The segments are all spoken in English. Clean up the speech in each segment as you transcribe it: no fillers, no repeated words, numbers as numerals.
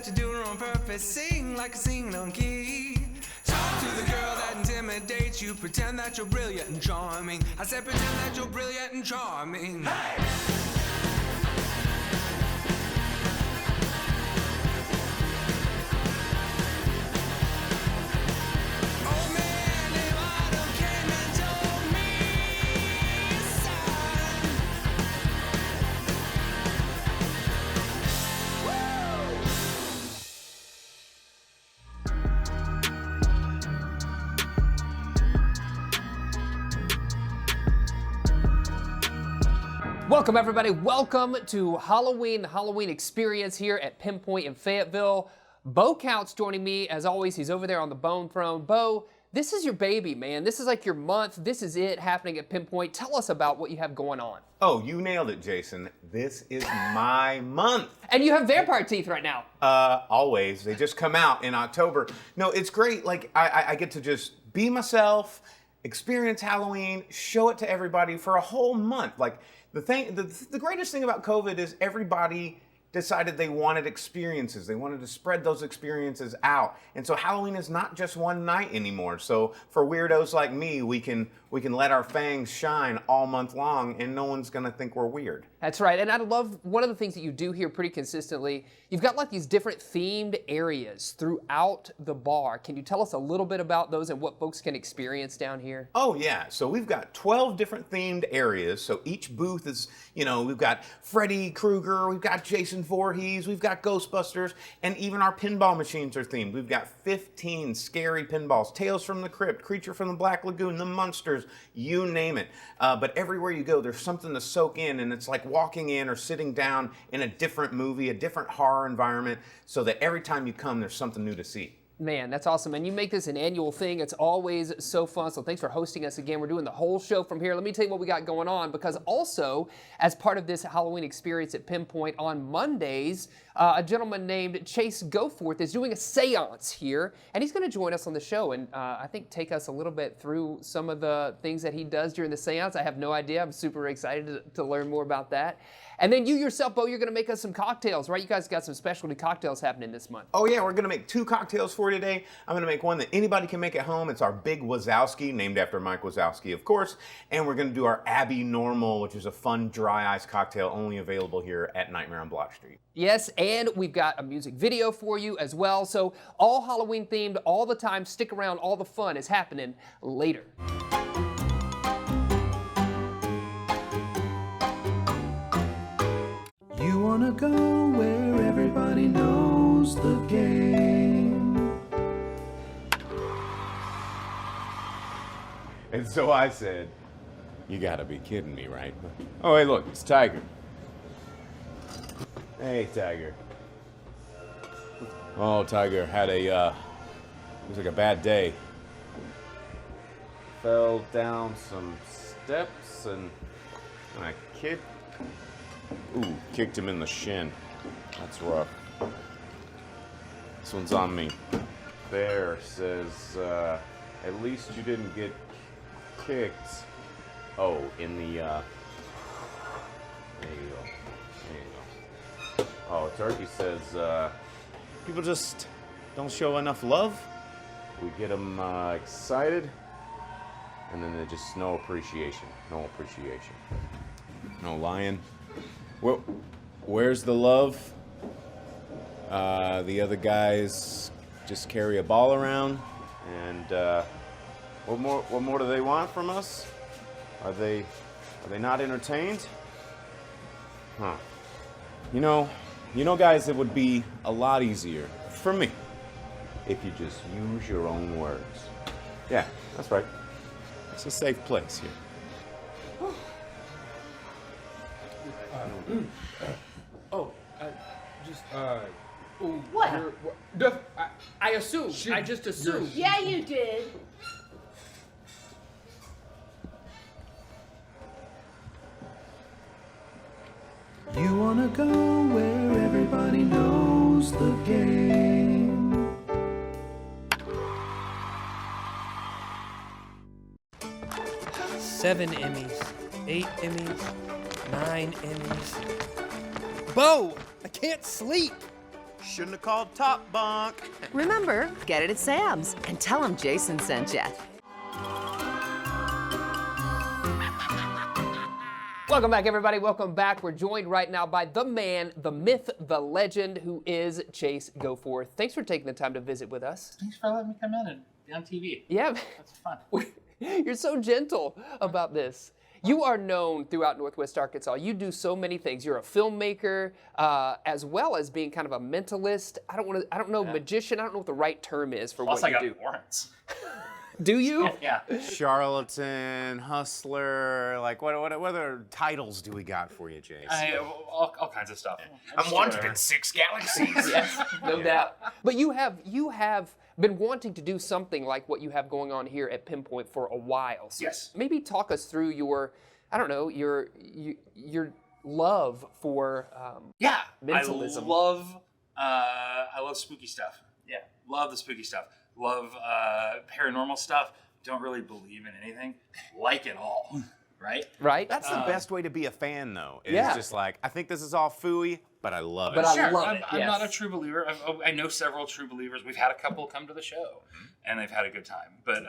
that you're doing on purpose. Sing like a singing on key. Talk to the girl that intimidates you. Pretend that you're brilliant and charming. I said pretend that you're brilliant and charming. Hey! Welcome everybody, welcome to Halloween, the Halloween experience here at Pinpoint in Fayetteville. Bo Count's joining me, as always, he's over there on the Bone Throne. Bo, this is your baby, man. This is like your month, this is it happening at Pinpoint. Tell us about what you have going on. Oh, you nailed it, Jason. This is my month. And you have vampire teeth right now. Always. They just come out in October. No, it's great. Like, I get to just be myself, experience Halloween, show it to everybody for a whole month. Like, the greatest thing about COVID is everybody decided they wanted experiences. They wanted to spread those experiences out. And so Halloween is not just one night anymore. So for weirdos like me, we can let our fangs shine all month long and no one's gonna think we're weird. That's right, and I love one of the things that you do here pretty consistently. You've got like these different themed areas throughout the bar. Can you tell us a little bit about those and what folks can experience down here? Oh yeah, so we've got 12 different themed areas. So each booth is, we've got Freddy Krueger, we've got Jason Voorhees, we've got Ghostbusters, and even our pinball machines are themed. We've got 15 scary pinballs, Tales from the Crypt, Creature from the Black Lagoon, the Munsters, you name it. But everywhere you go, there's something to soak in, and it's like walking in or sitting down in a different movie, a different horror environment, so that every time you come, there's something new to see. Man, that's awesome. And you make this an annual thing. It's always so fun. So thanks for hosting us again. We're doing the whole show from here. Let me tell you what we got going on, because also, as part of this Halloween experience at Pinpoint on Mondays, a gentleman named Chase Goforth is doing a seance here, and he's going to join us on the show and I think take us a little bit through some of the things that he does during the seance. I have no idea. I'm super excited to learn more about that. And then you yourself, Bo, you're going to make us some cocktails, right? You guys got some specialty cocktails happening this month. Oh yeah, we're going to make 2 cocktails for you today. I'm going to make one that anybody can make at home. It's our Big Wazowski, named after Mike Wazowski, of course. And we're going to do our Abbey Normal, which is a fun dry ice cocktail only available here at Nightmare on Block Street. Yes, and we've got a music video for you as well. So all Halloween themed all the time. Stick around, all the fun is happening later. You wanna go where everybody knows the game. And so I said, you gotta be kidding me, right? Oh, hey, look, it's Tiger. Hey, Tiger. Oh, Tiger had it was like a bad day. Fell down some steps and I kicked him in the shin. That's rough. This one's on me. There says, at least you didn't get kicked. Oh, in the, there you go. There you go. Oh, Turkey says, people just don't show enough love. We get them excited, and then there's just no appreciation. No appreciation. No lying. Well, where's the love? The other guys just carry a ball around, and what more do they want from us? Are they not entertained? Huh. You know, guys, it would be a lot easier for me if you just use your own words. Yeah, that's right. It's a safe place here. What? I assumed. I just assumed. Yeah, you did. You wanna go where everybody knows the game. 7 Emmys, 8 Emmys, 9 Emmys. Bo, I can't sleep. Shouldn't have called Top Bunk. Remember, get it at Sam's and tell them Jason sent you. Welcome back, everybody. Welcome back. We're joined right now by the man, the myth, the legend, who is Chase Goforth. Thanks for taking the time to visit with us. Thanks for letting me come in and be on TV. Yeah. That's fun. You're so gentle about this. You are known throughout Northwest Arkansas. You do so many things. You're a filmmaker, as well as being kind of a mentalist. I don't know, magician. I don't know what the right term is for Plus, what I you got do. warrants. Do you? Yeah. Charlatan, hustler, like what other titles do we got for you, Jace? All kinds of stuff. I'm wanted in 6 galaxies. Yes, no doubt. But you have been wanting to do something like what you have going on here at Pinpoint for a while. So Yes. maybe talk us through your love for mentalism. I love spooky stuff. Yeah, love the spooky stuff. Love paranormal stuff. Don't really believe in anything. Like it all, right? Right? That's the best way to be a fan, though. It's Yeah. just like, I think this is all phooey, but I love it. But I Sure, love I'm, it, I'm yes. not a true believer. I know several true believers. We've had a couple come to the show, and they've had a good time. But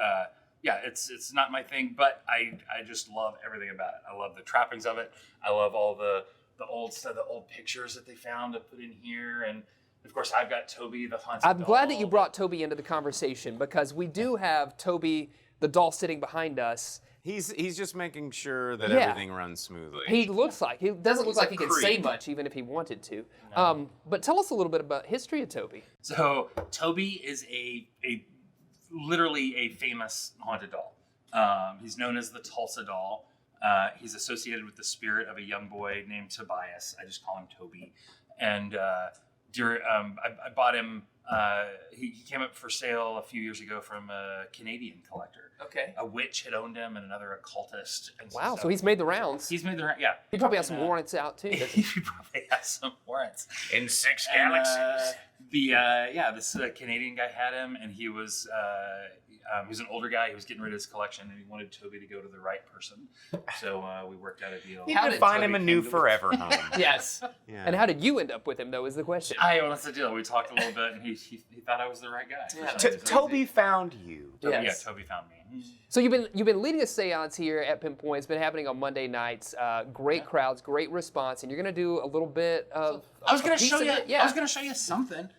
yeah, it's not my thing. But I just love everything about it. I love the trappings of it. I love all the old stuff, the old pictures that they found to put in here, and of course I've got Toby the haunted I'm glad that doll. you brought Toby into the conversation because we do have Toby, the doll, sitting behind us. He's just making sure that Yeah. everything runs smoothly. He doesn't look like he can say Creed. much even if he wanted to. But tell us a little bit about history of Toby. So Toby is a literally a famous haunted doll. He's known as the Tulsa doll. He's associated with the spirit of a young boy named Tobias. I just call him Toby. And I bought him. He came up for sale a few years ago from a Canadian collector. Okay. A witch had owned him and another occultist. And Wow, so he's made the rounds. he's made the yeah. He probably has some warrants out too. doesn't he? He probably has some warrants. In 6 And, galaxies. this Canadian guy had him, and he was an older guy. He was getting rid of his collection, and he wanted Toby to go to the right person. So we worked out a deal. How You did find him Toby a new came to- forever home. Yes. Yeah. And how did you end up with him though is the question. That's the deal. We talked a little bit, and he thought I was the right guy. for some reason. Toby found you. Toby, Yes. yeah, Toby found me. So you've been leading a seance here at Pinpoint. It's been happening on Monday nights. Great crowds, great response, and you're going to do a little bit of. I was a going to piece show of you. it? Yeah. I was going to show you something.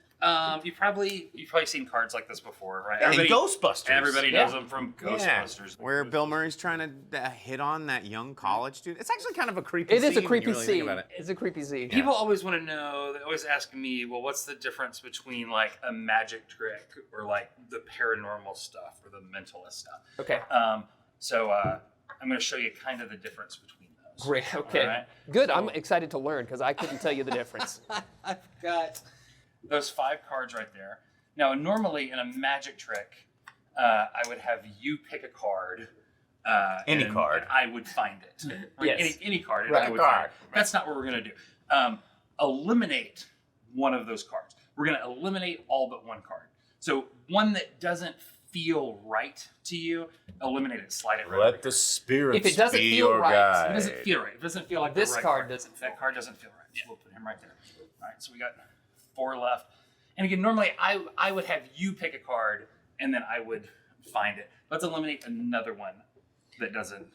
You've probably seen cards like this before, right? And Ghostbusters. Everybody Yeah. knows them from Yeah. Ghostbusters. Where Bill Murray's trying to hit on that young college student. It's actually kind of a creepy It scene. is a when you creepy really think scene. about it. It's a creepy scene. People always want to know. They always ask me, "Well, what's the difference between like a magic trick or like the paranormal stuff or the mentalist stuff?" Okay. So I'm going to show you kind of the difference between those. Great. Okay. All right. Good. So- I'm excited to learn because I couldn't tell you the difference. I've got those 5 cards right there. Now, normally in a magic trick, I would have you pick a card. Any and card. I would find it. Like Yes. any card. And Right. I would Card. find it. That's not what we're going to do. Eliminate one of those cards. We're going to eliminate all but one card. So one that doesn't feel right to you, eliminate it, slide it right over Let here. the spirits If it doesn't be feel your right, guide. It doesn't feel right. It doesn't feel like This the right card doesn't feel That card doesn't feel right. So we'll put him right there. All right, so we got 4 left. And again, normally I would have you pick a card and then I would find it. Let's eliminate another one that doesn't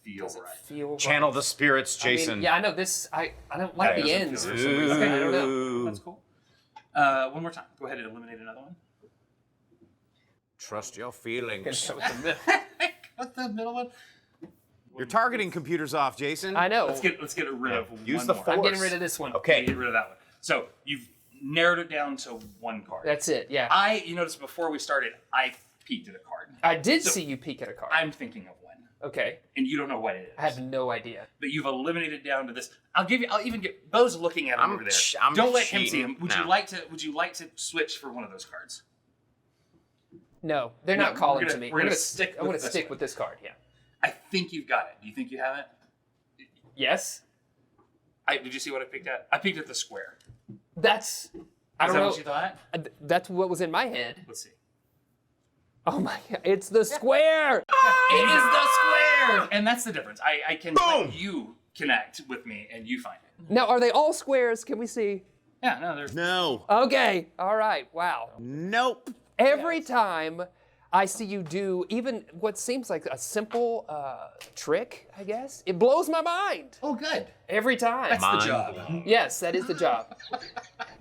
feel right. Feel Channel the spirits, I mean, Jason. yeah, I know this. I don't like That the doesn't ends feel for right. some reason. I don't know. Ooh. That's cool. One more time. Go ahead and eliminate another one. Trust your feelings. What's the middle one? You're targeting computers off, Jason. I know. Let's get rid of Use one the more. force. I'm getting rid of this one. Okay. Get rid of that one. So you've narrowed it down to one card. That's it. Yeah. You noticed before we started, I peeked at a card. I did So- see you peek at a card. I'm thinking of one, Okay. and you don't know what it is. I have no idea. But you've eliminated down to this. I'll even get Bo's looking at him I'm over there. I'm Don't let him see cheating. him. Would No. you like to switch for one of those cards? No, they're No, not calling we're to gonna- me. we're I'm gonna gonna stick I'm with gonna this stick one. with this card. Yeah. I think you've got it. Do you think you have it? Yes. Did you see what I picked at? I picked at the square. That's. I Is don't that know. what you thought? That's what was in my head. Let's see. Oh my God! It's the square. It is the square, and that's the difference. I can Boom! let you connect with me, and you find it. Now, are they all squares? Can we see? Yeah, no, there's No. Okay, all right, wow. Nope. Every time I see you do even what seems like a simple trick, I guess, it blows my mind. Oh, good. Every time. that's the job. Yes, that is the job.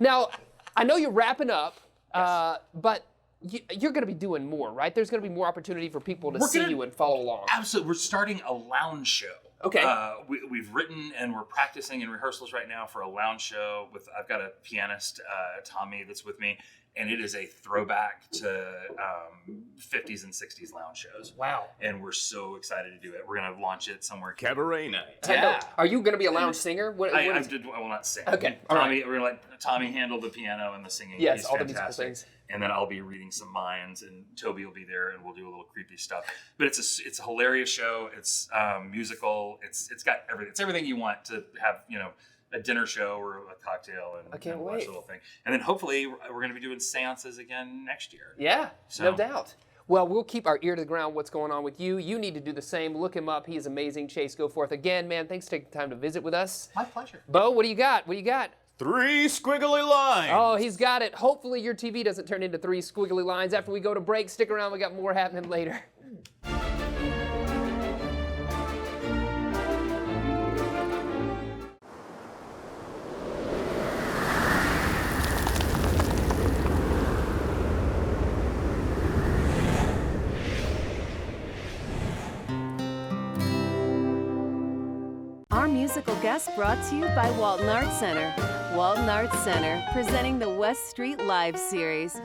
Now, I know you're wrapping up, but you're going to be doing more, right? There's going to be more opportunity for people to see you and follow along. Absolutely, we're starting a lounge show. Okay. We've written and we're practicing in rehearsals right now for a lounge show. I've got a pianist, Tommy, that's with me, and it is a throwback to 50s and 60s lounge shows. Wow. And we're so excited to do it. We're gonna launch it somewhere. Cabaret night. Yeah. Are you going to be a lounge singer? I will not sing. Okay, all Tommy, we're gonna let Tommy handle the piano and the singing. Yes, He's all the musical fantastic. things. And then I'll be reading some minds, and Toby will be there, and we'll do a little creepy stuff. But it's a hilarious show. It's musical. It's got everything. It's everything you want to have. A dinner show or a cocktail and, I can't and watch wait. the little thing. And then hopefully we're going to be doing seances again next year. Yeah, So- no doubt. Well, we'll keep our ear to the ground what's going on with you. You need to do the same. Look him up. He is amazing. Chase Goforth. Again, man, thanks for taking the time to visit with us. My pleasure. Bo, what do you got? What do you got? 3 squiggly lines. Oh, he's got it. Hopefully your TV doesn't turn into 3 squiggly lines. After we go to break, stick around. We got more happening later. Our musical guest brought to you by Walton Arts Center. Walton Arts Center, presenting the West Street Live series.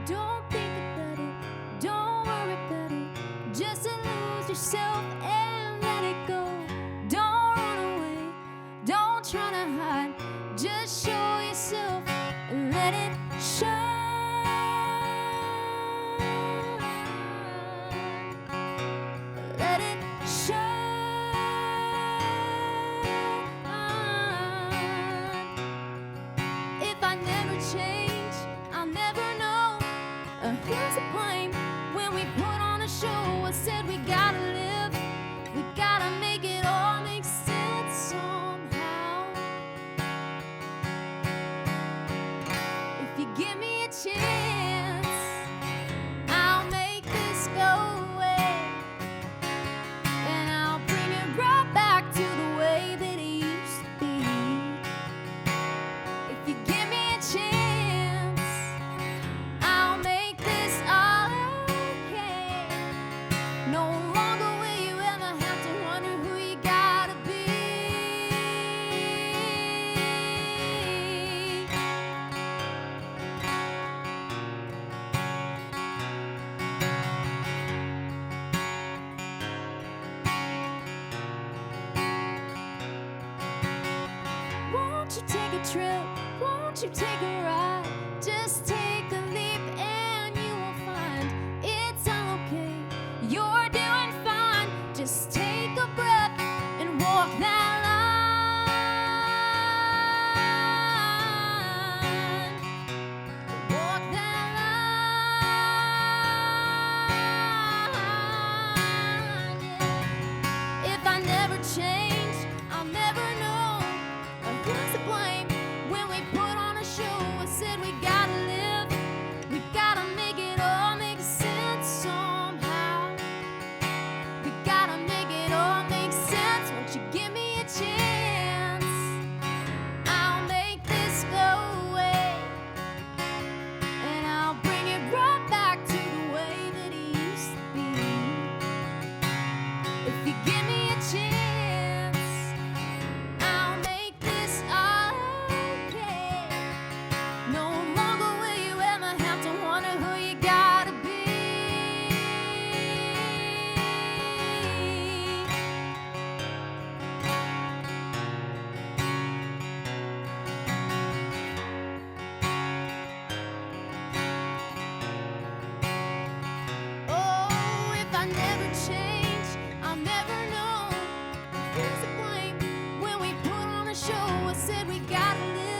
Don't think about it, don't worry about it. Just lose yourself and let it go. Don't run away, don't try to hide. Just show yourself and let it shine. Let it shine. If I never change, I'll never know who's to blame. When we put on a show, I said we gotta live, we gotta make it all make sense somehow. If you give me a chance, I'll make this go away, and I'll bring it right back to the way that it used to be. If you give me a chance, I'll make this all okay. No longer will you ever have to wonder who you gotta be. Won't you take a trip? Won't you take a ride? Just take a leap and you will find it's all okay. You're doing fine. Just take a breath and walk that line. Walk that line. Yeah. If I never change, I'll never know who's to blame. When we put on a show, I said we gotta live, we gotta make it all make sense somehow. We gotta make it all make sense. Won't you give me a chance? I'll make this go away, and I'll bring it right back to the way that it used to be. If you give me a chance, I'll make this all okay. No longer will you ever have to wonder who you gotta be. Oh, if I never change, I'll never know who's to blame. When we put on a show, I said we gotta live,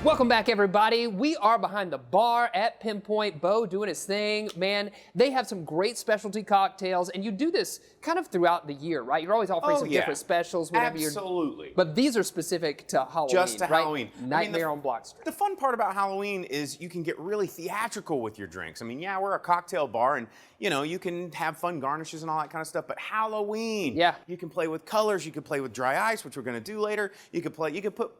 Welcome back, everybody. We are behind the bar at Pinpoint. Bo doing his thing. Man, they have some great specialty cocktails, and you do this kind of throughout the year, right? You're always offering some different specials whenever Absolutely. you're... But these are specific to Halloween, Just to right? Halloween. Nightmare on Block Street. The fun part about Halloween is you can get really theatrical with your drinks. I mean, yeah, we're a cocktail bar, and you can have fun garnishes and all that kind of stuff. But Halloween, you can play with colors. You can play with dry ice, which we're going to do later. You could put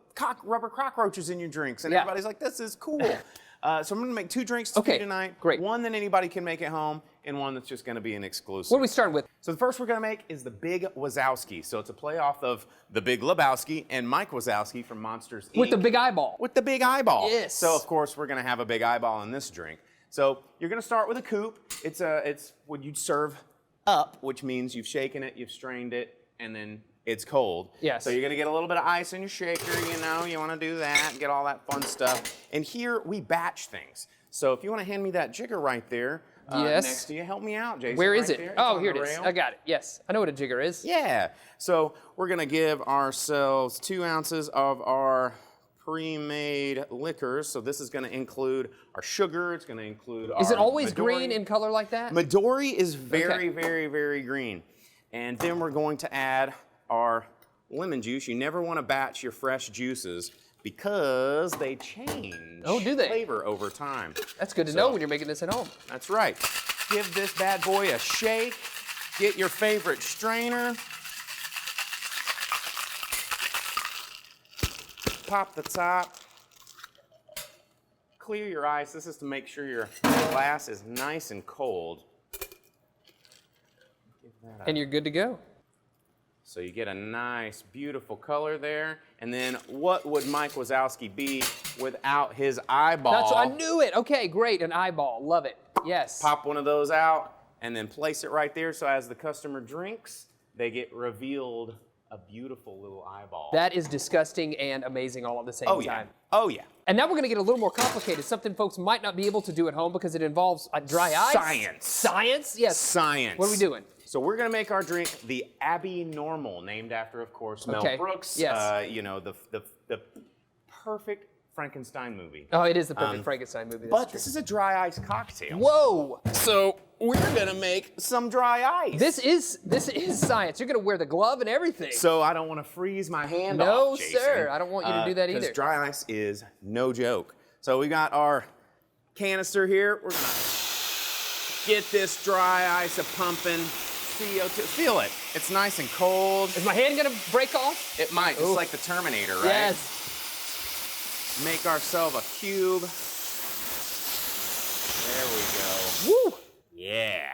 rubber cockroaches in your drinks, and everybody's like, "This is cool." So I'm going to make 2 drinks to do tonight. Great. One that anybody can make at home, and one that's just going to be an exclusive. What are we starting with? So the first we're going to make is the Big Wazowski. So it's a play off of the Big Lebowski and Mike Wazowski from Monsters, Inc. With the big eyeball. With the big eyeball. Yes. So of course we're going to have a big eyeball in this drink. So you're going to start with a coupe. It's what you'd serve up, which means you've shaken it, you've strained it, and then it's cold. Yes. So you're going to get a little bit of ice in your shaker, you want to do that, get all that fun stuff. And here we batch things. So if you want to hand me that jigger right there next to you, help me out, Jason. Where is right it? there. Oh, It's here on it the is. rail. I got it. Yes, I know what a jigger is. Yeah. So we're going to give ourselves 2 ounces of our pre-made liquors. So this is going to include our sugar. It's going to include our Is it always Midori. green in color like that? Midori is very, very, very green. And then we're going to add our lemon juice. You never want to batch your fresh juices because they change flavor over time. That's good to know when you're making this at home. That's right. Give this bad boy a shake. Get your favorite strainer. Pop the top. Clear your ice. This is to make sure your glass is nice and cold. And you're good to go. So you get a nice, beautiful color there. And then what would Mike Wazowski be without his eyeball? I knew it. Okay, great. An eyeball. Love it. Yes. Pop one of those out and then place it right there so as the customer drinks, they get revealed a beautiful little eyeball. That is disgusting and amazing all at the same time. Oh, yeah. And now we're going to get a little more complicated, something folks might not be able to do at home because it involves dry ice. Science. Science? Yes. Science. What are we doing? So we're going to make our drink the Abby Normal, named after, of course, Mel Brooks. Yes. The perfect Frankenstein movie. Oh, it is the perfect Frankenstein movie. But this is a dry ice cocktail. Whoa! So we're going to make some dry ice. This is science. You're going to wear the glove and everything. So I don't want to freeze my hand off, No, Jason. sir. I don't want you to do that either. Because dry ice is no joke. So we got our canister here. We're going to get this dry ice a-pumping. CO2. Feel it. It's nice and cold. Is my hand going to break off? It might. It's like the Terminator, right? Yes. Make ourselves a cube. There we go. Woo! Yeah.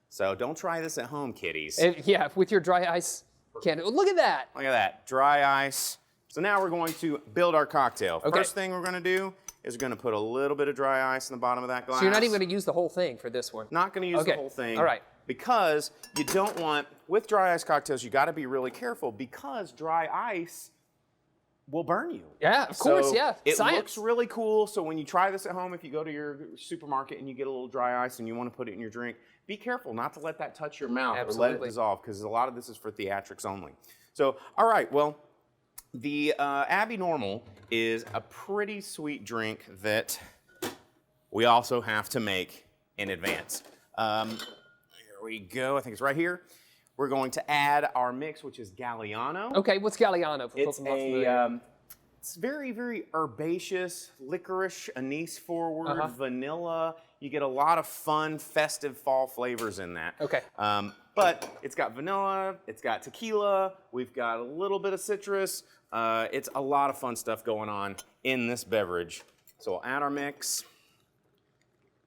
So don't try this at home, kiddies. Yeah, with your dry ice can. Look at that. Look at that. Dry ice. So now we're going to build our cocktail. Okay. First thing we're going to do is we're going to put a little bit of dry ice in the bottom of that glass. So you're not even going to use the whole thing for this one? Not going to use the whole thing. All right. Because you don't want, with dry ice cocktails, you got to be really careful because dry ice will burn you. Yeah, of course, yeah. It Science. looks really cool. So when you try this at home, if you go to your supermarket and you get a little dry ice and you want to put it in your drink, be careful not to let that touch your mouth or let it dissolve because a lot of this is for theatrics only. So, all right, well, the Abby Normal is a pretty sweet drink that we also have to make in advance. Here we go. I think it's right here. We're going to add our mix, which is Galliano. Okay, what's Galliano? For It's it's very, very herbaceous, licorice, anise forward, vanilla. You get a lot of fun, festive fall flavors in that. Okay. But it's got vanilla, it's got tequila, we've got a little bit of citrus. It's a lot of fun stuff going on in this beverage. So we'll add our mix.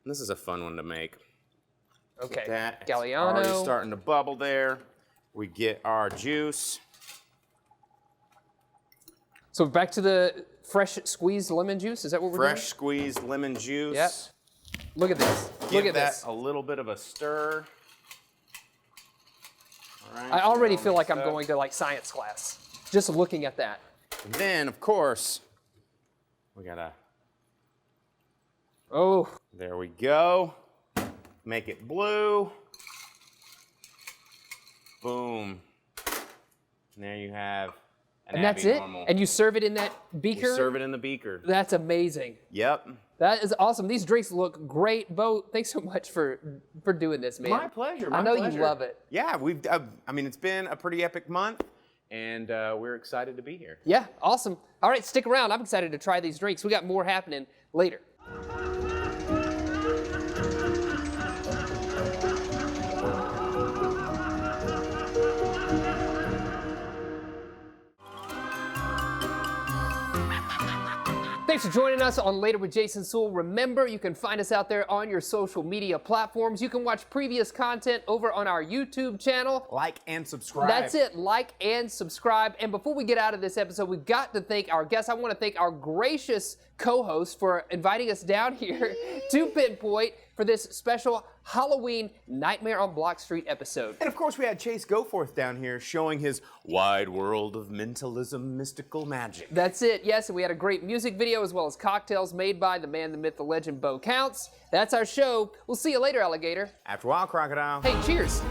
This is a fun one to make. Okay. That Galliano. already starting to bubble there. We get our juice. So back to the fresh squeezed lemon juice. Is that what we're doing? Fresh squeezed lemon juice. Yep. Look at this. Give Look at that this. a little bit of a stir. All right, I already feel like I'm going to like science class just looking at that. And then, of course, we gotta. Oh. There we go. Make it blue. Boom. And there you have And that's it? Normal. And you serve it in that beaker? You serve it in the beaker. That's amazing. Yep. That is awesome. These drinks look great. Bo, thanks so much for doing this, man. My pleasure. I know you love it. Yeah, I mean, it's been a pretty epic month, and we're excited to be here. Yeah, awesome. All right, stick around. I'm excited to try these drinks. We got more happening later. Thanks for joining us on Later with Jason Suel. Remember, you can find us out there on your social media platforms. You can watch previous content over on our YouTube channel. Like and subscribe. That's it. Like and subscribe. And before we get out of this episode, we've got to thank our guests. I want to thank our gracious co-host for inviting us down here to Pinpoint for this special Halloween Nightmare on Block Street episode. And of course, we had Chase Goforth down here showing his wide world of mentalism, mystical magic. That's it, yes, and we had a great music video as well as cocktails made by the man, the myth, the legend, Bo Counts. That's our show. We'll see you later, alligator. After a while, crocodile. Hey, cheers.